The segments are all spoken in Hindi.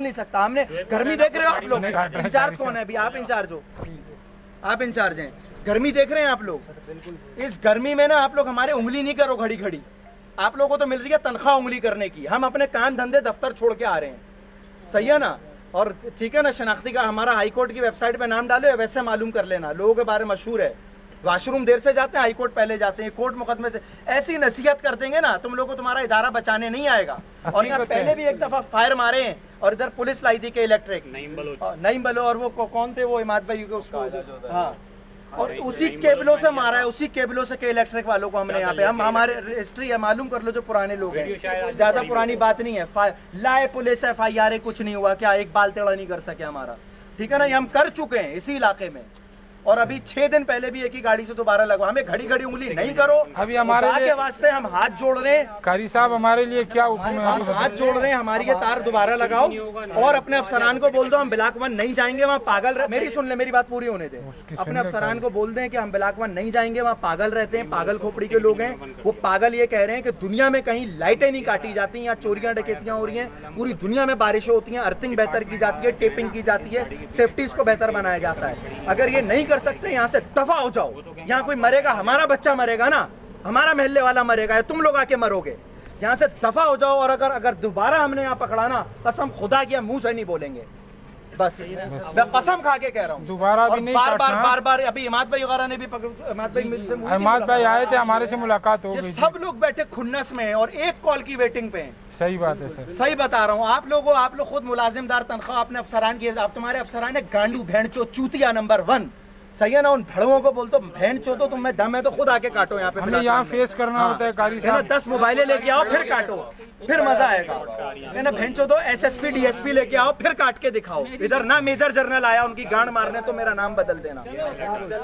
नहीं सकता। हमने गर्मी देख रहे हो आप लोग, इंचार्ज कौन है अभी? आप इंचार्ज हो, आप इंचार्ज हैं। गर्मी देख रहे हैं आप लोग। इस गर्मी में ना आप लोग हमारे उंगली नहीं करो घड़ी घड़ी। आप लोगों को तो मिल रही है तनख्वाह उंगली करने की। हम अपने काम धंधे दफ्तर छोड़ के आ रहे हैं, सही है ना? और ठीक है ना, शनाख्ती का हमारा हाईकोर्ट की वेबसाइट पे नाम डालो, वैसे मालूम कर लेना। लोगों के बारे में मशहूर है, वॉशरूम देर से जाते हैं, हाईकोर्ट पहले जाते हैं, कोर्ट मुकदमे से। ऐसी नसीहत कर देंगे ना तुम लोगों को, तुम्हारा इदारा बचाने नहीं आएगा। और यहाँ पहले भी एक दफा फायर मारे हैं और इधर पुलिस लाई थी के इलेक्ट्रिक नईम बलो, और वो कौन थे वो इमाद भाई को, उसको हाँ, और उसी केबलों से मारा है, उसी केबलों से के इलेक्ट्रिक वालों को हमने यहाँ पे। हम हमारे हिस्ट्री है, मालूम कर लो जो पुराने लोग हैं, ज्यादा पुरानी बात नहीं है। लाए पुलिस FIR, कुछ नहीं हुआ क्या? एक बाल टेढ़ा नहीं कर सके हमारा, ठीक है ना? ये हम कर चुके हैं इसी इलाके में। और अभी 6 दिन पहले भी एक ही गाड़ी से दोबारा लगवा। हमें घड़ी घड़ी उंगली नहीं करो। अभी हमारे के वास्ते हम हाथ जोड़ रहे हैं। कारी साहब हमारे लिए क्या हुक्म है? हम हाथ जोड़ रहे हैं, हमारी ये तार दोबारा लगाओ और अपने अफसरान को बोल दो हम ब्लॉक 1 नहीं जाएंगे, वहाँ पागल। मेरी सुन ले, मेरी बात पूरी होने दे। अपने अफसरान को बोल दें कि हम ब्लॉक 1 नहीं जाएंगे, वहाँ पागल रहते हैं, पागल खोपड़ी के लोग हैं। वो पागल ये कह रहे हैं कि दुनिया में कहीं लाइटें नहीं काटी जाती, यहाँ चोरियां डकैतियां हो रही हैं, पूरी दुनिया में बारिशें होती हैं, अर्थिंग बेहतर की जाती है, टेपिंग की जाती है, सेफ्टी को बेहतर बनाया जाता है। अगर ये नहीं कर सकते, यहाँ से दफा हो जाओ। यहाँ कोई मरेगा, हमारा बच्चा मरेगा ना, हमारा महल्ले वाला मरेगा, या तुम लोग आके मरोगे। यहाँ से दफा हो जाओ। और अगर दोबारा हमने यहाँ पकड़ा ना, कसम खुदा की मुंह से नहीं बोलेंगे, बस मैं कसम खा के कह रहा हूँ दोबारा भी नहीं। बार बार अभी इमाद भाई वगैरह ने भी इमाद भाई आए थे, हमारे से मुलाकात हो गई। सब लोग बैठे खुन्नस में हैं और एक कॉल की वेटिंग पे हैं। सही बात है सर, सही बता रहा हूँ। आप लोग खुद मुलाजिमदार तनख्वाह अपने अफसरान की, आप तुम्हारे अफसरान है गांडू भेड़चो चूतिया नंबर 1, सही है ना? उन भड़वों को बोलते भेड़ चो तो तुम्हें दम है तो खुद आके काटो। यहाँ पे हमें यहाँ फेस करना होता है कारी साहब। 10 मोबाइलें लेके आओ फिर काटो, फिर मजा आएगा। है ना? भेड़ चो तो SSP DSP लेके आओ फिर काट के दिखाओ। इधर ना मेजर जनरल आया उनकी गांड मारने तो मेरा नाम बदल देना।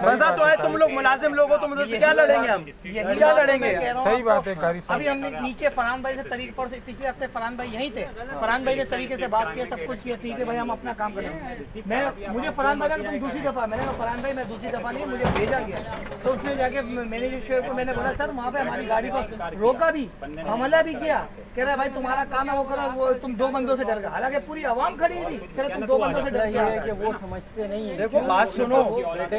मजा तो है, तुम लोग मुलाजिम लोगों तो मुझे क्या लड़ेंगे हम? क्या लड़ेंगे? सही बात है कारी साहब। अभी हमने नीचे फरहान भाई से तरीके पर से पिछले हफ्ते फरहान भाई यहीं थे, फरहान भाई ने तरीके से बात किया, सब कुछ किया, ठीक है भाई हम अपना काम करेंगे। मुझे फरहान भाई तुम दूसरी दफा, मैंने कहा फरहान भाई मैं दूसरी दफा नहीं, मुझे भेजा गया। तो उसने जाके मैनेजर शोएब को मैंने बोला सर वहाँ पे हमारी गाड़ी को रोका भी, हमला भी किया। कह रहा भाई तुम्हारा काम है वो करो, वो तुम 2 बंदों से डर गए। हालांकि पूरी आवाम खड़ी थी, कह रहा तुम 2 बंदों से डर गए कि वो समझते नहीं है। देखो बात सुनो,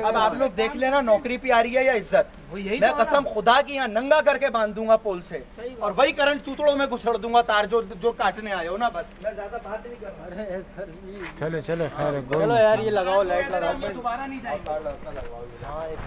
अब आप लोग देख लेना नौकरी पे आ रही है या इज्जत। मैं कसम खुदा की यहाँ नंगा करके बांध दूंगा पोल से और वही करंट चूतड़ों में घुसड़ दूंगा तार जो काटने आए हो ना। बस मैं ज्यादा बात नहीं कर रहा। चले चलो यार ये लगाओ, लाइट लगाओ, दोबारा नहीं जाएगा। हाँ एक